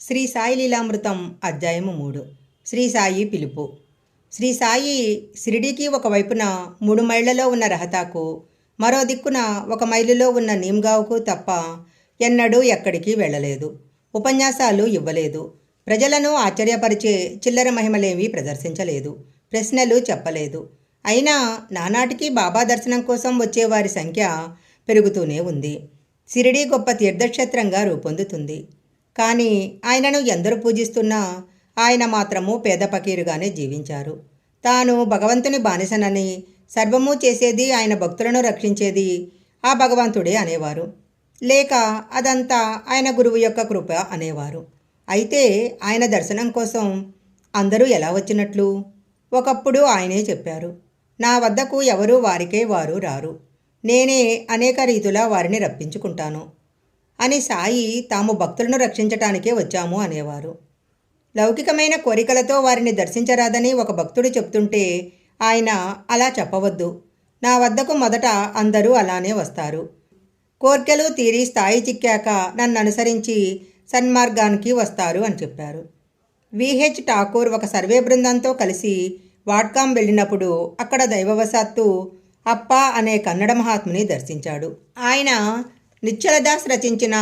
శ్రీ సాయి లీలామృతం అధ్యాయము 3. శ్రీ సాయి పిలుపు. శ్రీ సాయి షిరిడీకి ఒకవైపున 3 మైళ్లలో ఉన్న రహతాకు, మరో దిక్కున 1 మైలులో ఉన్న నీమ్గావ్కు తప్ప ఎన్నడూ ఎక్కడికి వెళ్ళలేదు. ఉపన్యాసాలు ఇవ్వలేదు. ప్రజలను ఆశ్చర్యపరిచే చిల్లర మహిమలేమీ ప్రదర్శించలేదు. ప్రశ్నలు చెప్పలేదు. అయినా నానాటికి బాబా దర్శనం కోసం వచ్చేవారి సంఖ్య పెరుగుతూనే ఉంది. షిరిడీ గొప్ప తీర్థక్షేత్రంగా రూపొందుతుంది. కానీ ఆయనను ఎందరూ పూజిస్తున్నా ఆయన మాత్రము పేద ఫకీరుగానే జీవించారు. తాను భగవంతుని బానిసనని, సర్వము చేసేది ఆయన భక్తులను రక్షించేది ఆ భగవంతుడే అనేవారు. లేక అదంతా ఆయన గురువు యొక్క కృప అనేవారు. అయితే ఆయన దర్శనం కోసం అందరూ ఎలా వచ్చినట్లు? ఒకప్పుడు ఆయనే చెప్పారు, నా వద్దకు ఎవరూ వారికే వారు రారు, నేనే అనేక రీతులా వారిని రప్పించుకుంటాను అని సాయి తాము భక్తులను రక్షించటానికే వచ్చాము అనేవారు. లౌకికమైన కోరికలతో వారిని దర్శించరాదని ఒక భక్తుడు చెప్తుంటే ఆయన అలా చెప్పవద్దు, నా వద్దకు మొదట అందరూ అలానే వస్తారు, కోర్కెలు తీరి స్థాయి చిక్కాక నన్ను అనుసరించి సన్మార్గానికి వస్తారు అని చెప్పారు. విహెచ్ ఠాకూర్ ఒక సర్వే బృందంతో కలిసి వాడ్కాం వెళ్ళినప్పుడు అక్కడ దైవవశాత్తు అప్ప అనే కన్నడ మహాత్ముని దర్శించాడు. ఆయన నిశ్చలదాస్ రచించిన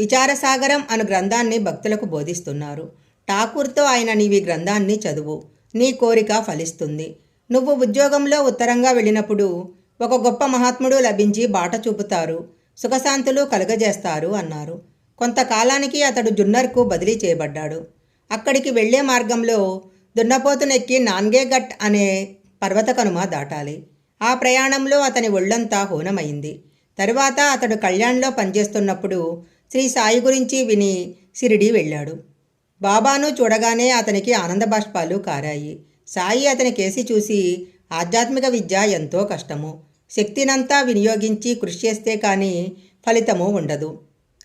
విచారసాగరం అను గ్రంథాన్ని భక్తులకు బోధిస్తున్నారు. ఠాకూర్తో ఆయన, నీవి గ్రంథాన్ని చదువు, నీ కోరిక ఫలిస్తుంది. నువ్వు ఉద్యోగంలో ఉత్తరంగా వెళ్ళినప్పుడు ఒక గొప్ప మహాత్ముడు లభించి బాట చూపుతారు, సుఖశాంతులు కలుగజేస్తారు అన్నారు. కొంతకాలానికి అతడు జున్నర్కు బదిలీ చేయబడ్డాడు. అక్కడికి వెళ్లే మార్గంలో దున్నపోతునెక్కి నాన్గేఘట్ అనే పర్వత కనుమ దాటాలి. ఆ ప్రయాణంలో అతని ఒళ్ళంతా హూనమైంది. తరువాత అతడు కళ్యాణ్లో పనిచేస్తున్నప్పుడు శ్రీ సాయి గురించి విని షిరిడీ వెళ్ళాడు. బాబాను చూడగానే అతనికి ఆనంద బాష్పాలు కారాయి. సాయి అతని కేసి చూసి, ఆధ్యాత్మిక విద్య ఎంతో కష్టము, శక్తినంతా వినియోగించి కృషి చేస్తే కానీ ఫలితము ఉండదు.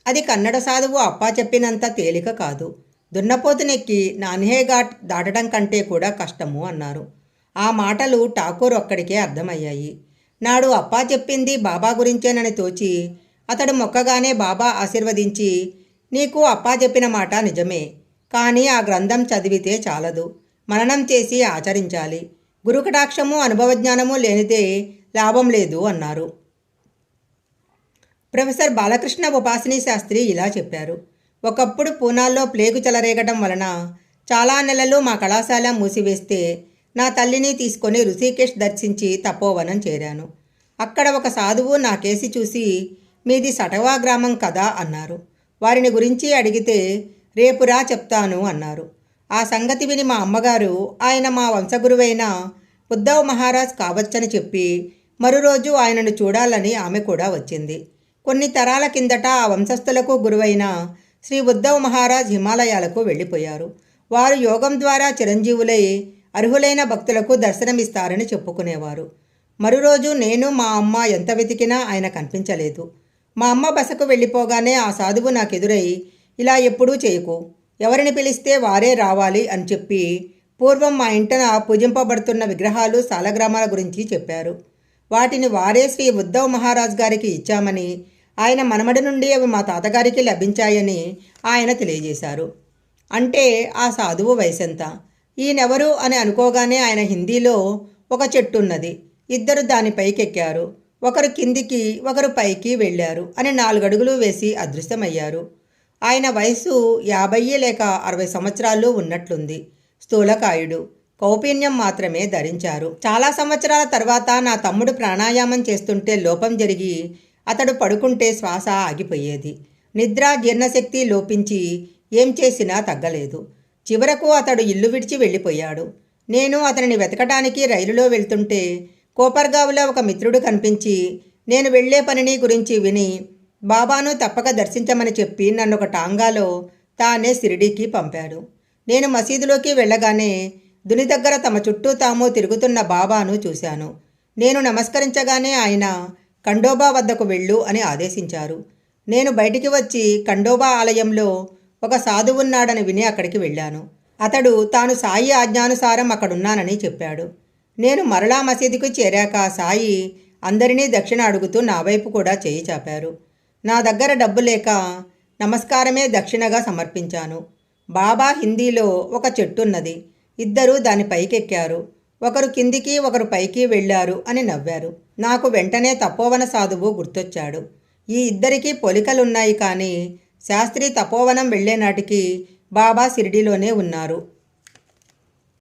అది కన్నడ సాధువు అప్పా చెప్పినంత తేలిక కాదు. దున్నపోతునెక్కి నాన్హేఘాట్ దాటడం కంటే కూడా కష్టము అన్నారు. ఆ మాటలు ఠాకూర్ ఒక్కడికే అర్థమయ్యాయి. నాడు అప్పా చెప్పింది బాబా గురించేనని తోచి అతడు మొక్కగానే బాబా ఆశీర్వదించి, నీకు అప్పా చెప్పిన మాట నిజమే, కానీ ఆ గ్రంథం చదివితే చాలదు, మననం చేసి ఆచరించాలి, గురుకటాక్షము అనుభవజ్ఞానము లేనిదే లాభం లేదు అన్నారు. ప్రొఫెసర్ బాలకృష్ణ ఉపాసిని శాస్త్రి ఇలా చెప్పారు, ఒకప్పుడు పూనాల్లో ప్లేగు చెలరేగటం వలన చాలా నెలలు మా కళాశాల మూసివేస్తే నా తల్లిని తీసుకొని ఋషికేశ్ దర్శించి తపోవనం చేరాను. అక్కడ ఒక సాధువు నా కేసి చూసి, మీది సటవా గ్రామం కదా అన్నారు. వారిని గురించి అడిగితే రేపురా చెప్తాను అన్నారు. ఆ సంగతి విని మా అమ్మగారు ఆయన మా వంశగురువైన ఉద్ధవ్ మహారాజ్ కావచ్చని చెప్పి మరురోజు ఆయనను చూడాలని ఆమె కూడా వచ్చింది. కొన్ని తరాల కిందట ఆ వంశస్థులకు గురువైన శ్రీ ఉద్ధవ్ మహారాజ్ హిమాలయాలకు వెళ్ళిపోయారు. వారు యోగం ద్వారా చిరంజీవులై అర్హులైన భక్తులకు దర్శనమిస్తారని చెప్పుకునేవారు. మరురోజు నేను మా అమ్మ ఎంత వెతికినా ఆయన కనిపించలేదు. మా అమ్మ బసకు వెళ్ళిపోగానే ఆ సాధువు నాకెదురై, ఇలా ఎప్పుడూ చేయకు, ఎవరిని పిలిస్తే వారే రావాలి అని చెప్పి పూర్వం మా ఇంటన పూజింపబడుతున్న విగ్రహాలు సాలగ్రామాల గురించి చెప్పారు. వాటిని వారే శ్రీ ఉద్ధవ్ మహారాజ్ గారికి ఇచ్చామని, ఆయన మనమడి నుండి అవి మా తాతగారికి లభించాయని ఆయన తెలియజేశారు. అంటే ఆ సాధువు వయసెంత, ఈయనెవరు అని అనుకోగానే ఆయన హిందీలో, ఒక చెట్టున్నది, ఇద్దరు దానిపైకెక్కారు, ఒకరు కిందికి ఒకరు పైకి వెళ్ళారు అని 4 అడుగులు వేసి అదృశ్యమయ్యారు. ఆయన వయసు 50 లేక 60 సంవత్సరాలు ఉన్నట్లుంది. స్థూలకాయుడు, కౌపీన్యం మాత్రమే ధరించారు. చాలా సంవత్సరాల తర్వాత నా తమ్ముడు ప్రాణాయామం చేస్తుంటే లోపం జరిగి అతడు పడుకుంటే శ్వాస ఆగిపోయేది. నిద్ర జీర్ణశక్తి లోపించి ఏం చేసినా తగ్గలేదు. చివరకు అతడు ఇల్లు విడిచి వెళ్ళిపోయాడు. నేను అతనిని వెతకటానికి రైలులో వెళ్తుంటే కోపర్గావ్లో ఒక మిత్రుడు కనిపించి నేను వెళ్లే పనిని గురించి విని బాబాను తప్పక దర్శించమని చెప్పి నన్ను ఒక టాంగాలో తానే షిరిడీకి పంపాడు. నేను మసీదులోకి వెళ్ళగానే దుని దగ్గర తమ చుట్టూ తాము తిరుగుతున్న బాబాను చూశాను. నేను నమస్కరించగానే ఆయన ఖండోబా వద్దకు వెళ్ళు అని ఆదేశించారు. నేను బయటికి వచ్చి ఖండోబా ఆలయంలో ఒక సాధువున్నాడని విని అక్కడికి వెళ్ళాను. అతడు తాను సాయి ఆజ్ఞానుసారం అక్కడున్నానని చెప్పాడు. నేను మరలా మసీదుకు చేరాక సాయి అందరినీ దక్షిణ అడుగుతూ నా వైపు కూడా చేయి చాపారు. నా దగ్గర డబ్బు లేక నమస్కారమే దక్షిణగా సమర్పించాను. బాబా హిందీలో ఒక చెట్టున్నది, ఇద్దరూ దాని పైకెక్కారు, ఒకరు కిందికి ఒకరు పైకి వెళ్ళారు అని నవ్వారు. నాకు వెంటనే తపోవన సాధువు గుర్తొచ్చాడు. ఈ ఇద్దరికీ పోలికలున్నాయి, కానీ శాస్త్రి తపోవనం వెళ్లే నాటికి బాబా షిరిడీలోనే ఉన్నారు.